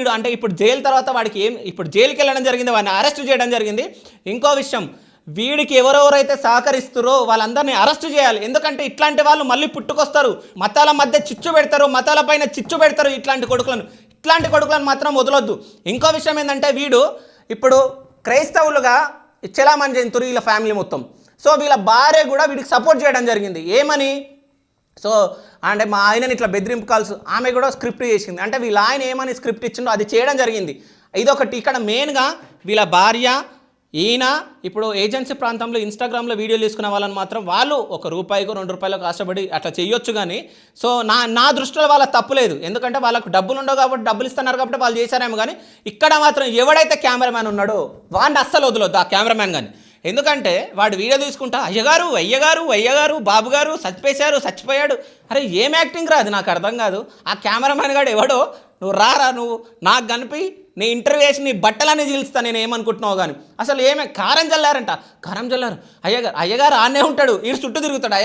వీడు అంటే ఇప్పుడు జైలు తర్వాత వాడికి ఇప్పుడు జైలుకి వెళ్ళడం జరిగింది, వాడిని అరెస్ట్ చేయడం జరిగింది. ఇంకో విషయం, వీడికి ఎవరెవరైతే సహకరిస్తారో వాళ్ళందరినీ అరెస్ట్ చేయాలి. ఎందుకంటే ఇట్లాంటి వాళ్ళు మళ్ళీ పుట్టుకొస్తారు, మతాల మధ్య చిచ్చు పెడతారు, మతాల పైన చిచ్చు పెడతారు. ఇట్లాంటి కొడుకులను మాత్రం వదలొద్దు. ఇంకో విషయం ఏంటంటే, వీడు ఇప్పుడు క్రైస్తవులుగా చెలామణి జంతురు వీళ్ళ ఫ్యామిలీ మొత్తం. సో వీళ్ళ భార్య కూడా వీడికి సపోర్ట్ చేయడం జరిగింది. ఏమని? సో అంటే మా ఆయనని ఇట్లా బెదిరింపు కాల్స్ ఆమె కూడా స్క్రిప్ట్ చేసింది. అంటే వీళ్ళ ఆయన ఏమని స్క్రిప్ట్ ఇచ్చిండో అది చేయడం జరిగింది. ఇదొకటి. ఇక్కడ మెయిన్గా వీళ్ళ భార్య, ఈయన ఇప్పుడు ఏజెన్సీ ప్రాంతంలో ఇన్స్టాగ్రామ్లో వీడియోలు తీసుకునే వాళ్ళని మాత్రం వాళ్ళు ₹1 2 కష్టపడి అట్లా చేయొచ్చు. కానీ సో నా దృష్టిలో వాళ్ళ తప్పు లేదు. ఎందుకంటే వాళ్ళకు డబ్బులు ఉండవు కాబట్టి, డబ్బులు ఇస్తున్నారు కాబట్టి వాళ్ళు చేశారేమో. కానీ ఇక్కడ మాత్రం ఎవడైతే కెమెరామ్యాన్ ఉన్నాడో వాడిని అస్సలు వదలొద్దు, ఆ కెమెరామ్యాన్ కానీ. ఎందుకంటే వాడు వీడియో తీసుకుంటా అయ్యగారు బాబుగారు చచ్చిపోయాడు. అరే ఏం యాక్టింగ్ రా అది, నాకు అర్థం కాదు. ఆ కెమెరామ్యాన్ గాడు ఎవడో, నువ్వు రారా, నువ్వు నాకు కనిపి నీ ఇంటర్వ్యూ వేసి నీ బట్టలన్నీ చీల్స్తా, నేను ఏమనుకుంటున్నావు. కానీ అసలు కారం చల్లారు. అయ్యగారు ఆనే ఉంటాడు, ఈ చుట్టూ తిరుగుతాడు,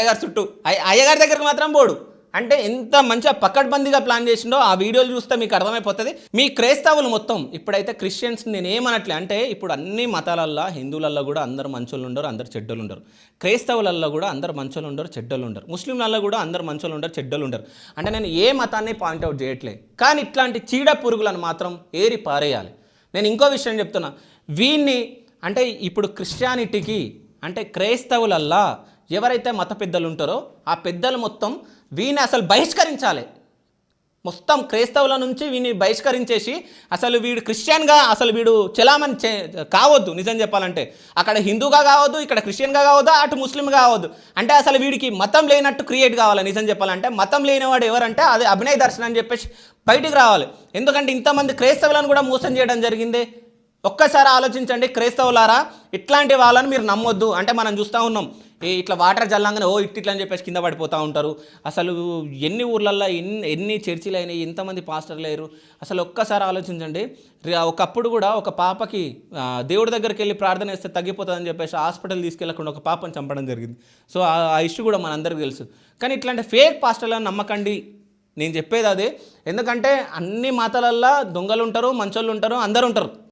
అయ్యగారి దగ్గరికి మాత్రం పోడు. అంటే ఎంత మంచిగా పకడ్బందీగా ప్లాన్ చేసిండో ఆ వీడియోలు చూస్తే మీకు అర్థమైపోతుంది. మీ క్రైస్తవులు మొత్తం ఇప్పుడైతే క్రిస్టియన్స్ నేను ఏమనట్లే, అంటే ఇప్పుడు అన్ని మతాలల్లో హిందువులలో కూడా అందరు మంచోళ్ళు ఉండరు, అందరు చెడ్డలు ఉండరు. క్రైస్తవులలో కూడా అందరు మంచోళ్ళు ఉండరు, చెడ్డలు ఉండరు. ముస్లింలలో కూడా అందరు మంచోళ్ళు ఉండరు, చెడ్డలు ఉండరు. అంటే నేను ఏ మతాన్ని పాయింట్అవుట్ చేయట్లే, కానీ ఇట్లాంటి చీడ పురుగులను మాత్రం ఏరి పారేయాలి. నేను ఇంకో విషయం చెప్తున్నా, వీన్ని అంటే ఇప్పుడు క్రిస్టియానిటీకి అంటే క్రైస్తవులల్లా ఎవరైతే మత పెద్దలు ఉంటారో ఆ పెద్దలు మొత్తం వీని అసలు బహిష్కరించాలి. మొత్తం క్రైస్తవుల నుంచి వీని బహిష్కరించేసి అసలు వీడు క్రిస్టియన్గా అసలు వీడు చెలామణి కావద్దు. నిజం చెప్పాలంటే అక్కడ హిందూగా కావద్దు, ఇక్కడ క్రిస్టియన్గా కావద్దు, అటు ముస్లింగా కావద్దు. అంటే అసలు వీడికి మతం లేనట్టు క్రియేట్ కావాలి. నిజం చెప్పాలంటే మతం లేనివాడు ఎవరంటే అది అభినయ్ దర్శన్ అని చెప్పేసి బయటికి రావాలి. ఎందుకంటే ఇంతమంది క్రైస్తవులను కూడా మోసం చేయడం జరిగింది. ఒక్కసారి ఆలోచించండి క్రైస్తవులారా, ఇట్లాంటి వాళ్ళని మీరు నమ్మొద్దు. అంటే మనం చూస్తూ ఉన్నాం, ఇట్లా వాటర్ జల్లంగానే ఇట్లా అని చెప్పేసి కింద పడిపోతూ ఉంటారు. అసలు ఎన్ని ఊర్లల్లో ఎన్ని చర్చిలు అయినాయి, ఎంతమంది పాస్టర్లు అయ్యారు. అసలు ఒక్కసారి ఆలోచించండి. ఒకప్పుడు కూడా ఒక పాపకి దేవుడి దగ్గరికి వెళ్ళి ప్రార్థన చేస్తే తగ్గిపోతుందని చెప్పేసి హాస్పిటల్ తీసుకెళ్లకుండా ఒక పాపని చంపడం జరిగింది. సో ఆ ఇష్యూ కూడా మనందరికీ తెలుసు. కానీ ఇట్లాంటి ఫేక్ పాస్టర్లను నమ్మకండి, నేను చెప్పేది అదే. ఎందుకంటే అన్ని మతాలల్లో దొంగలు ఉంటారు, మంచోళ్ళు ఉంటారు, అందరు ఉంటారు.